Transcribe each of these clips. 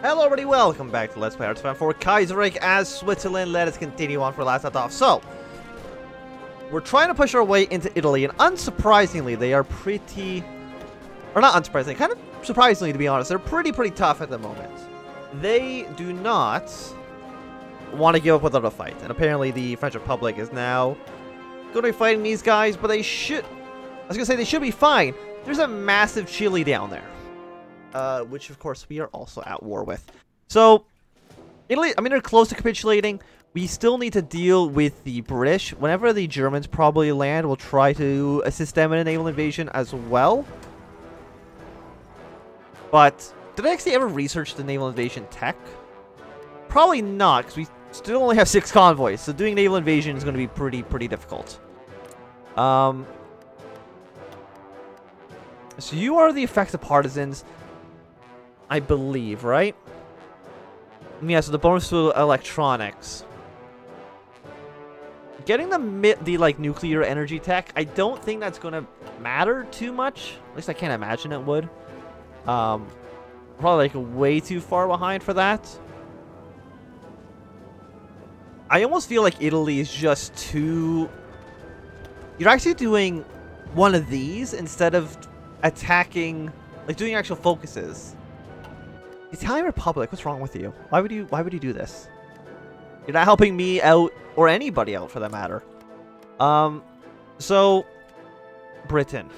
Hello everybody, welcome back to Let's Play HOI4 Kaiserreich as Switzerland. Let us continue on for last left off. So, we're trying to push our way into Italy, and unsurprisingly, they are pretty... Or not unsurprisingly, kind of surprisingly to be honest, they're pretty tough at the moment. They do not want to give up without a fight, and apparently the French Republic is now going to be fighting these guys, but they should... I was going to say they should be fine. There's a massive Chile down there. Which, of course, we are also at war with. So, Italy, I mean, they're close to capitulating. We still need to deal with the British. Whenever the Germans probably land, we'll try to assist them in a naval invasion as well. But, did I actually ever research the naval invasion tech? Probably not, because we still only have 6 convoys. So, doing naval invasion is going to be pretty difficult. So, you are the effective partisans, I believe, right? Yeah, so the bonus to electronics. Getting the like nuclear energy tech, I don't think that's gonna matter too much. At least I can't imagine it would. Probably like way too far behind for that. I almost feel like Italy is just too... You're actually doing one of these instead of attacking, like doing actual focuses. Italian Republic, what's wrong with you? Why would you do this? You're not helping me out, or anybody out for that matter. So, Britain.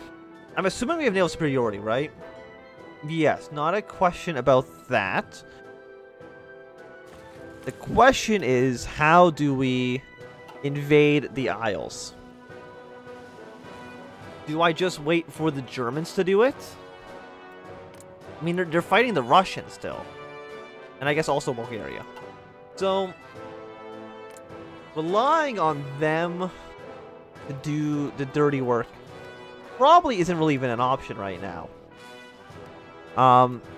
I'm assuming we have naval superiority, right? Yes, not a question about that. The question is, how do we invade the Isles? Do I just wait for the Germans to do it? I mean, they're fighting the Russians still. And I guess also Bulgaria. So, relying on them to do the dirty work probably isn't really even an option right now.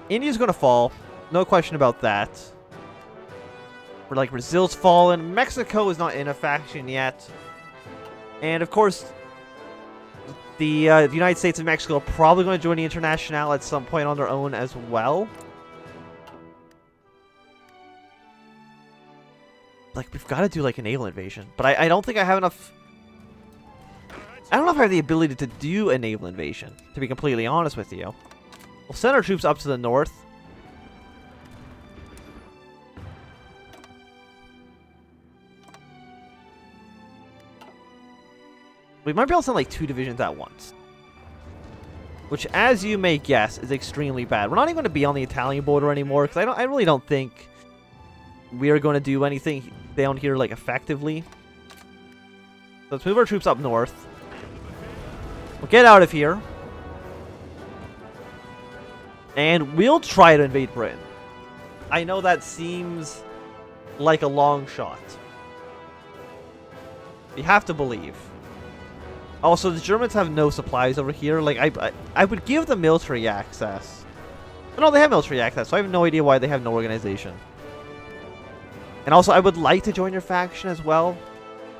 India's gonna fall. No question about that. We're like, Brazil's fallen. Mexico is not in a faction yet. And of course... The United States and Mexico are probably going to join the International at some point on their own as well. Like, we've got to do, like, a naval invasion. But I don't think I have enough... I don't know if I have the ability to do a naval invasion, to be completely honest with you. We'll send our troops up to the north. We might be able to send like 2 divisions at once. Which, as you may guess, is extremely bad. We're not even going to be on the Italian border anymore, because I really don't think we are going to do anything down here, like, effectively. So let's move our troops up north. We'll get out of here. And we'll try to invade Britain. I know that seems like a long shot. You have to believe. Also, the Germans have no supplies over here. Like, I would give them military access. But no, they have military access, so I have no idea why they have no organization. And also, I would like to join your faction as well.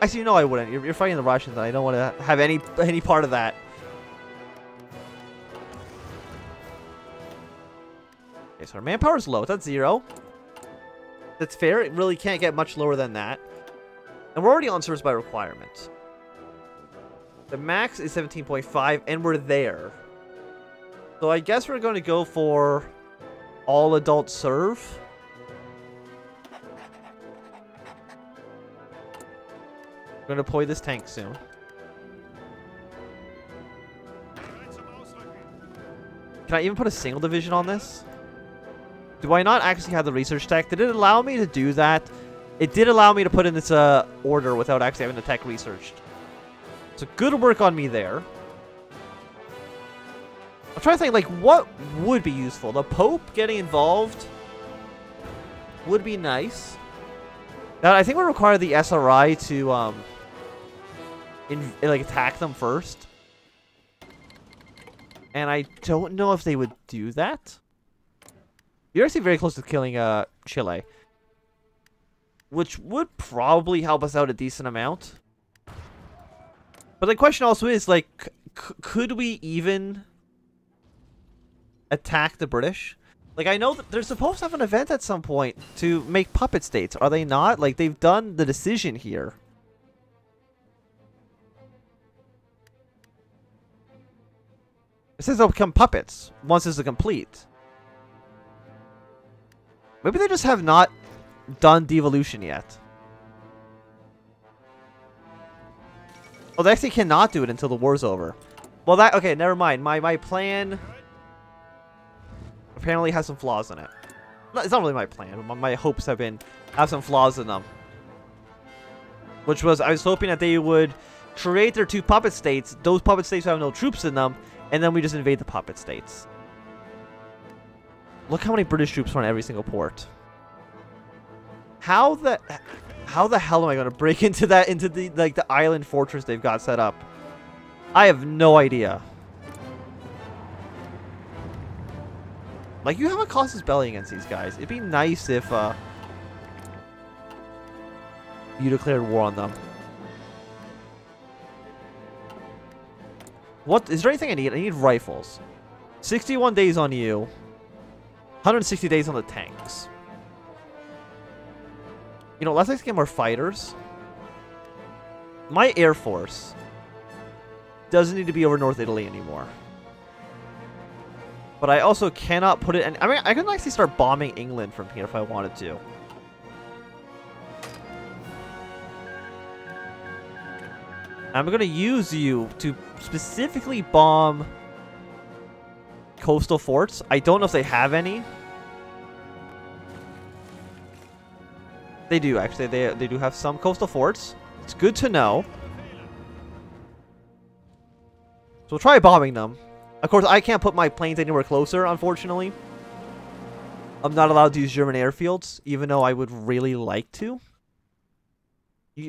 Actually, no, I wouldn't. You're fighting the Russians, and I don't want to have any part of that. Okay, so our manpower is low. That's 0. That's fair. It really can't get much lower than that. And we're already on service by requirement. The max is 17.5, and we're there. So I guess we're going to go for all adult serve. We're going to deploy this tank soon. Can I even put a single division on this? Do I not actually have the research tech? Did it allow me to do that? It did allow me to put in this order without actually having the tech researched. So good work on me there. I'm trying to think, like, what would be useful? The Pope getting involved would be nice. Now, I think we require the SRI to, like, attack them first. And I don't know if they would do that. You're actually very close to killing, Chile. Which would probably help us out a decent amount. But the question also is, like, could we even attack the British? Like, I know that they're supposed to have an event at some point to make puppet states. Are they not? Like, they've done the decision here. It says they'll become puppets once this is complete. Maybe they just have not done devolution yet. Oh, they actually cannot do it until the war's over. Well, that... Okay, never mind. My plan... apparently has some flaws in it. No, it's not really my plan. My hopes have some flaws in them. Which was, I was hoping that they would create their 2 puppet states. Those puppet states have no troops in them. And then we just invade the puppet states. Look how many British troops are on every single port. How the hell am I going to break into the like the island fortress they've got set up? I have no idea. Like, you have a casus belli against these guys. It'd be nice if you declared war on them. What is there anything I need? I need rifles. 61 days on you. 160 days on the tanks. You know, let's get more fighters. My Air Force doesn't need to be over North Italy anymore. But I also cannot put it... I mean, I can actually start bombing England from here if I wanted to. I'm going to use you to specifically bomb coastal forts. I don't know if they have any. They do, actually. They do have some coastal forts. It's good to know. So we'll try bombing them. Of course, I can't put my planes anywhere closer, unfortunately. I'm not allowed to use German airfields, even though I would really like to.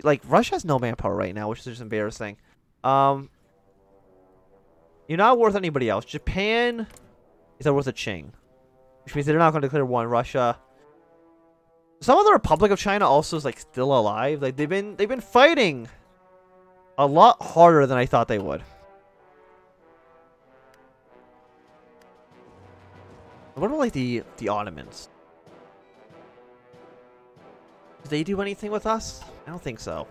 Like, Russia has no manpower right now, which is just embarrassing. You're not worth anybody else. Japan is not worth a Qing, which means they're not going to declare war on Russia. Some of the Republic of China also is like still alive. Like they've been fighting a lot harder than I thought they would. What about like the Ottomans? Did they do anything with us? I don't think so.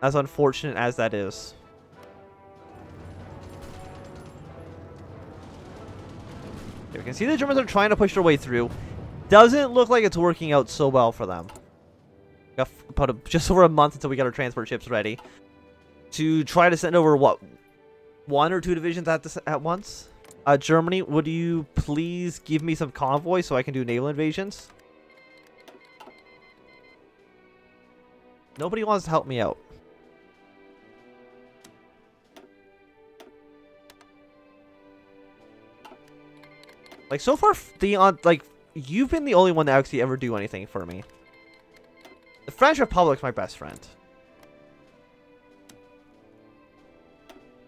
As unfortunate as that is. Okay, we can see the Germans are trying to push their way through. Doesn't look like it's working out so well for them. Got about just over a month until we got our transport ships ready. To try to send over, what, 1 or 2 divisions at once? Germany, would you please give me some convoys so I can do naval invasions? Nobody wants to help me out. Like, so far, you've been the only one to actually ever do anything for me. The French Republic's my best friend.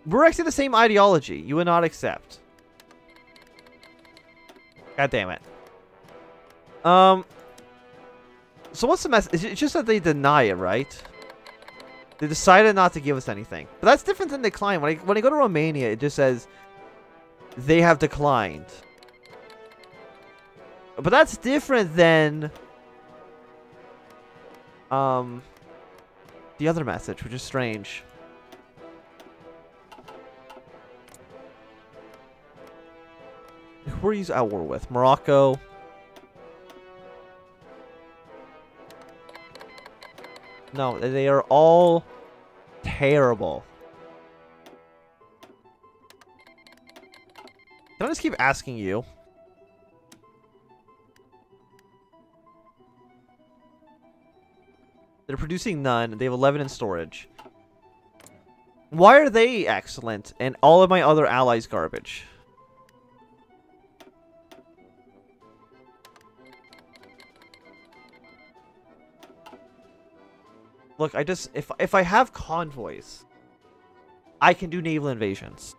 We're actually the same ideology. You would not accept. God damn it. So what's the mess? It's just that they deny it, right? They decided not to give us anything. But that's different than decline. When I go to Romania, it just says they have declined. But that's different than the other message, which is strange. Who are you at war with? Morocco. No, they are all terrible. Can I just keep asking you? They're producing none. They have 11 in storage. Why are they excellent and all of my other allies garbage? Look, if I have convoys, I can do naval invasions.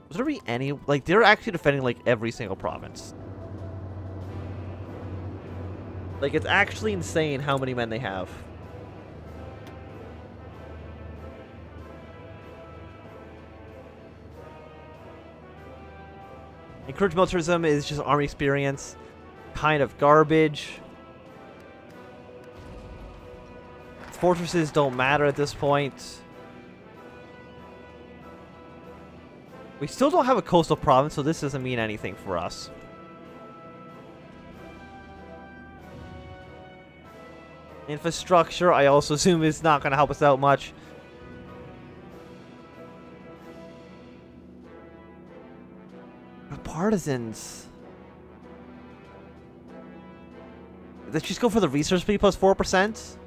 Would there be any, like, they're actually defending like every single province. Like, it's actually insane how many men they have. Encourage militarism is just army experience. Kind of garbage. Fortresses don't matter at this point. We still don't have a coastal province, so this doesn't mean anything for us. Infrastructure, I also assume, is not going to help us out much. But partisans. Let's just go for the research fleet plus 4%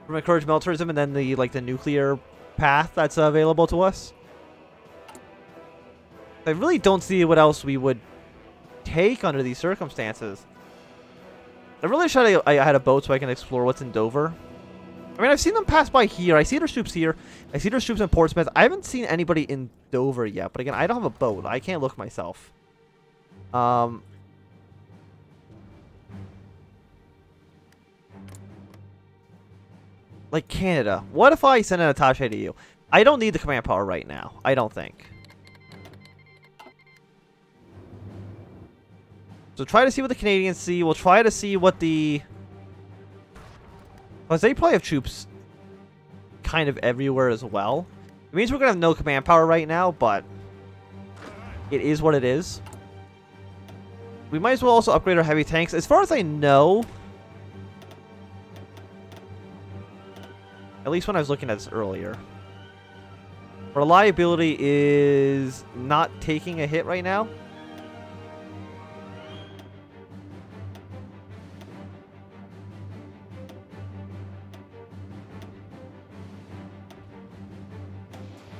from encourage militarism, and then the the nuclear path that's available to us. I really don't see what else we would take under these circumstances. I really wish I had a boat so I can explore what's in Dover. I mean, I've seen them pass by here. I see their troops here. I see their troops in Portsmouth. I haven't seen anybody in Dover yet. But again, I don't have a boat. I can't look myself. Like Canada. What if I send an attaché to you? I don't need the command power right now. I don't think. So try to see what the Canadians see. We'll try to see what the... Because they probably have troops kind of everywhere as well. It means we're going to have no command power right now, but it is what it is. We might as well also upgrade our heavy tanks. As far as I know, at least when I was looking at this earlier, reliability is not taking a hit right now.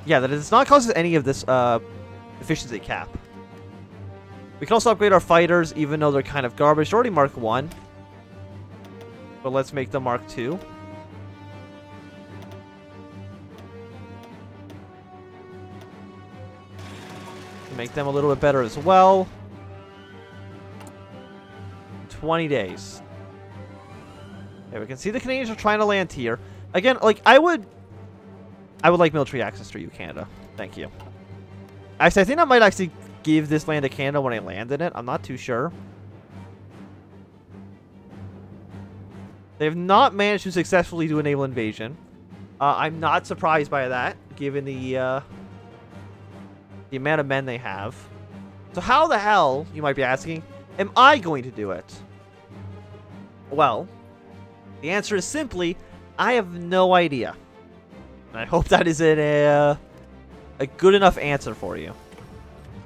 Yeah, that does not cause any of this efficiency cap. We can also upgrade our fighters, even though they're kind of garbage. They're already Mark 1. But let's make them Mark 2. Make them a little bit better as well. 20 days. Okay, we can see the Canadians are trying to land here. Again, like, I would like military access through you, Canada. Thank you. Actually, I think I might actually give this land to Canada when I land in it. I'm not too sure. They have not managed to successfully do a naval invasion. I'm not surprised by that, given the amount of men they have. So how the hell, you might be asking, am I going to do it? Well, the answer is simply, I have no idea. And I hope that is a good enough answer for you.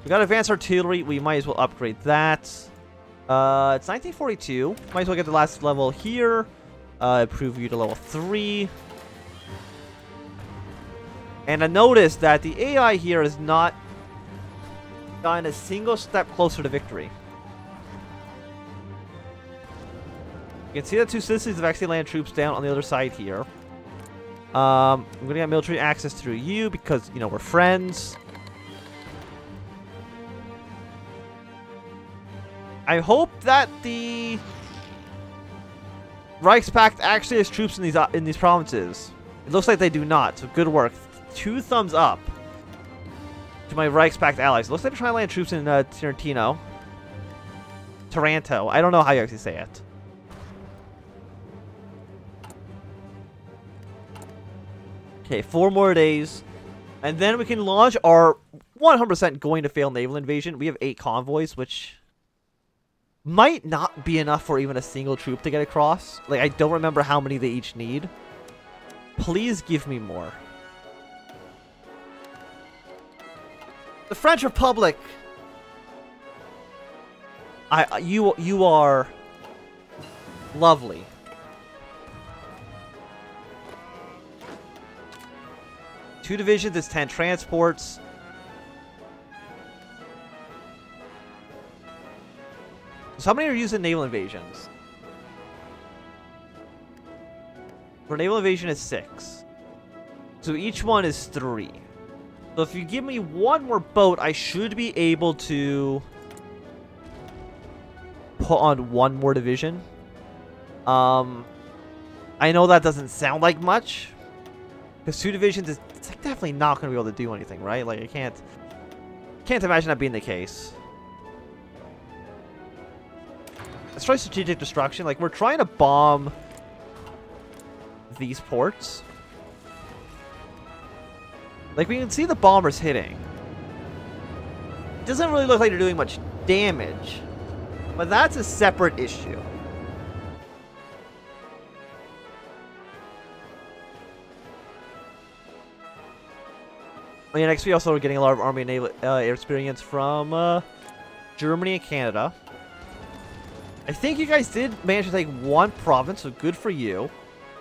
We got advanced artillery. We might as well upgrade that. It's 1942. Might as well get the last level here. Improve you to level 3. And I noticed that the AI here has not gotten a single step closer to victory. You can see that 2 citizens have actually landed troops down on the other side here. I'm going to get military access through you because, you know, we're friends. I hope that the Reichspakt actually has troops in these provinces. It looks like they do not, so good work. 2 thumbs up to my Reichspakt allies. It looks like they're trying to land troops in Taranto. I don't know how you actually say it. Okay, 4 more days. And then we can launch our 100% going to fail naval invasion. We have 8 convoys, which might not be enough for even a single troop to get across. Like, I don't remember how many they each need. Please give me more. The French Republic. You are lovely. Two divisions, it's 10 transports. So how many are using naval invasions? For naval invasion is 6. So each one is 3. So if you give me 1 more boat, I should be able to put on 1 more division. I know that doesn't sound like much, because 2 divisions is like definitely not going to be able to do anything, right? Like, I can't imagine that being the case. Let's try strategic destruction. Like, we're trying to bomb these ports. Like, we can see the bombers hitting. It doesn't really look like they're doing much damage. But that's a separate issue. And next we also are getting a lot of Army and Naval air experience from Germany and Canada. I think you guys did manage to take one province, so good for you.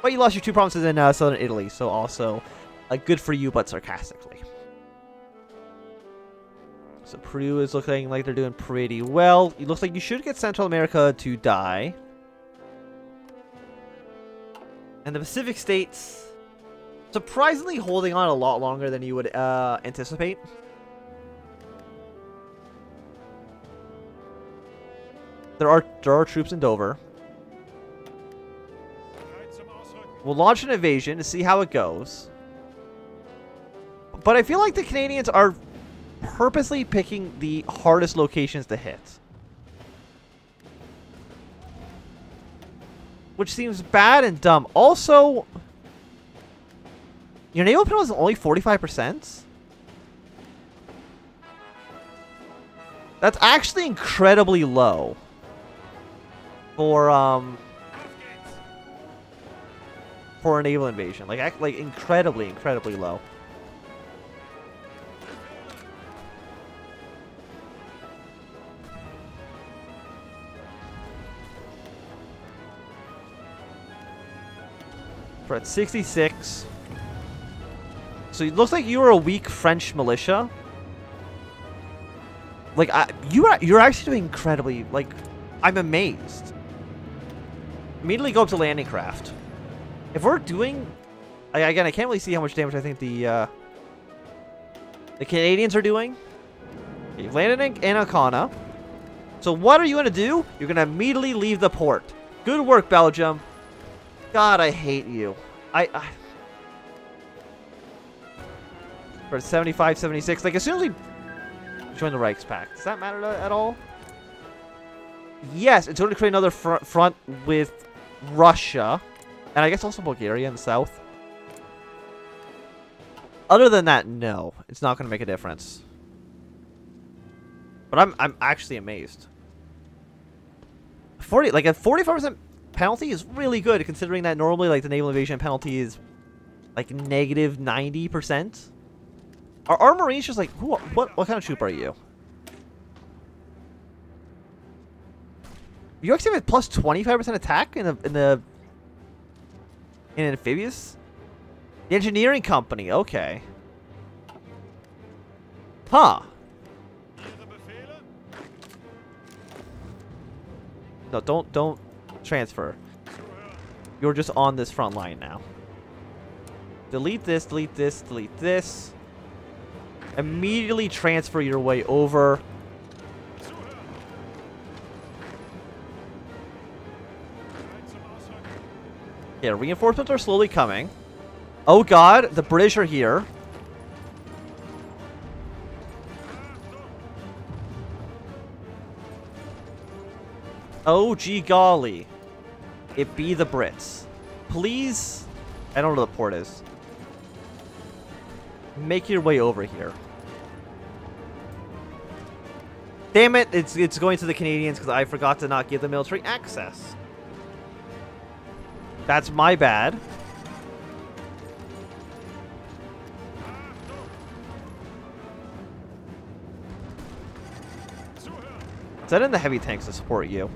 But you lost your 2 provinces in southern Italy, so also good for you, but sarcastically. So Peru is looking like they're doing pretty well. It looks like you should get Central America to die. And the Pacific states, surprisingly holding on a lot longer than you would anticipate. There are troops in Dover. We'll launch an invasion to see how it goes. But I feel like the Canadians are purposely picking the hardest locations to hit. Which seems bad and dumb. Also, your naval penalty is only 45%? That's actually incredibly low. For a naval invasion. Like incredibly, incredibly low. We're at 66. So it looks like you were a weak French militia. Like you're actually doing incredibly. Like, I'm amazed. Immediately go up to landing craft. If we're doing, again, I can't really see how much damage I think the Canadians are doing. You've landed in Akana. So what are you gonna do? You're gonna immediately leave the port. Good work, Belgium. God, I hate you. For 75, 76. Like, as soon as we join the Reichspakt, does that matter at all? Yes, it's going to create another front with Russia. And I guess also Bulgaria in the south. Other than that, no. It's not going to make a difference. But I'm actually amazed. A 45% penalty is really good, considering that normally like the naval invasion penalty is like negative 90%. Are our Marines just like what kind of troop are you? You actually have a plus 25% attack in amphibious? The engineering company, okay. Huh. No, don't transfer. You're just on this front line now. Delete this, delete this, delete this. Immediately transfer your way over. Yeah, reinforcements are slowly coming. Oh god, the British are here. Oh gee golly. It be the Brits. Please. I don't know where the port is. Make your way over here. Damn it, it's going to the Canadians because I forgot to not give them military access. That's my bad. Send in the heavy tanks to support you.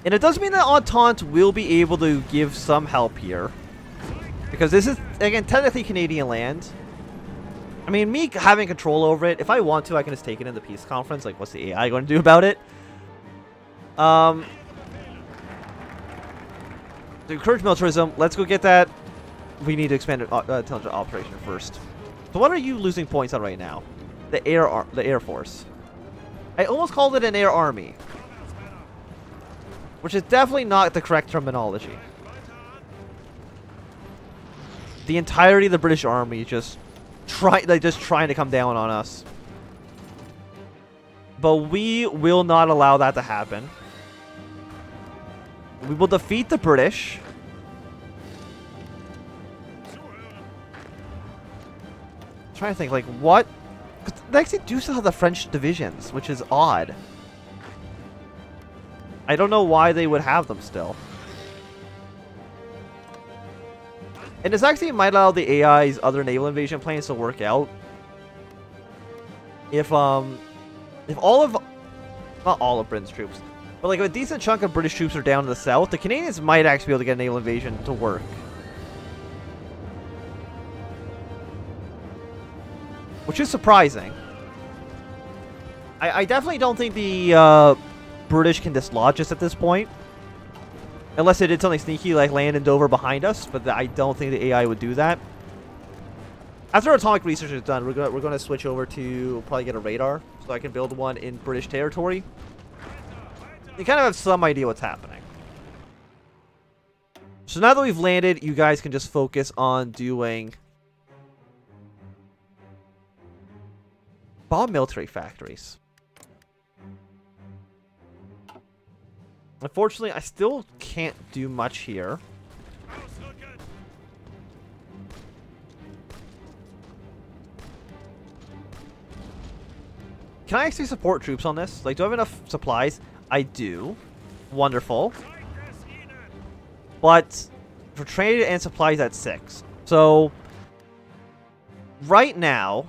And it does mean that Entente will be able to give some help here. Because this is, again, technically Canadian land. I mean, me having control over it, if I want to, I can just take it in the peace conference. Like, what's the AI going to do about it? To encourage militarism, let's go get that. We need to expand intelligence operation first. So what are you losing points on right now? The Air Force. I almost called it an Air Army. Which is definitely not the correct terminology. The entirety of the British Army just just trying to come down on us. But we will not allow that to happen. We will defeat the British. I'm trying to think, like, what? 'Cause they actually do still have the French divisions, which is odd. I don't know why they would have them still. And this actually might allow the AI's other naval invasion plans to work out. If all of, not all of Britain's troops, but like if a decent chunk of British troops are down in the south, the Canadians might actually be able to get a naval invasion to work. Which is surprising. I definitely don't think the British can dislodge us at this point. Unless they did something sneaky like land in Dover behind us, but I don't think the AI would do that. After atomic research is done, we're gonna switch over to probably get a radar, so I can build one in British territory. You kind of have some idea what's happening. So now that we've landed, you guys can just focus on doing bomb military factories. Unfortunately, I still can't do much here. Can I actually support troops on this? Like, do I have enough supplies? I do. Wonderful. But for trade and supplies, that's 6. So, right now,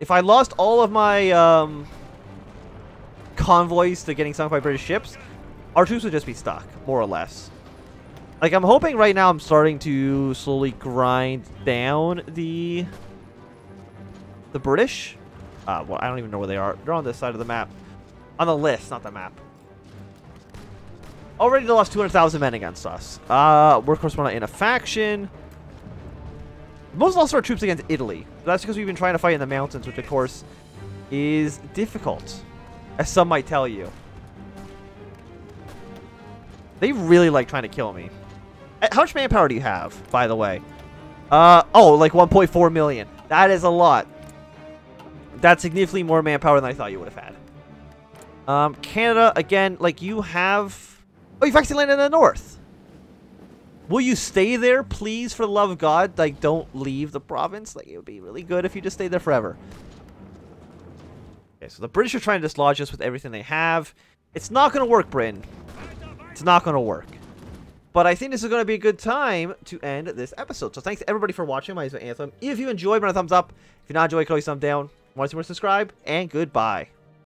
if I lost all of my convoys to getting sunk by British ships, our troops would just be stuck, more or less. Like, I'm hoping right now I'm starting to slowly grind down the British. Well, I don't even know where they are. They're on this side of the map. On the list, not the map. Already they lost 200,000 men against us. Of course, we're not in a faction. Most lost our troops against Italy. That's because we've been trying to fight in the mountains, which, of course, is difficult, as some might tell you. They really like trying to kill me. How much manpower do you have, by the way? Oh, like 1.4 million. That is a lot. That's significantly more manpower than I thought you would have had. Canada, again, like you have... Oh, you've actually landed in the north. Will you stay there, please, for the love of God? Like, don't leave the province. Like, it would be really good if you just stayed there forever. Okay, so the British are trying to dislodge us with everything they have. It's not going to work, Britain. It's not going to work. But I think this is going to be a good time to end this episode. So thanks to everybody for watching. My name is Anthem. If you enjoyed, give it a thumbs up. If you not enjoyed, click a thumbs down. Want to see more, subscribe. And goodbye.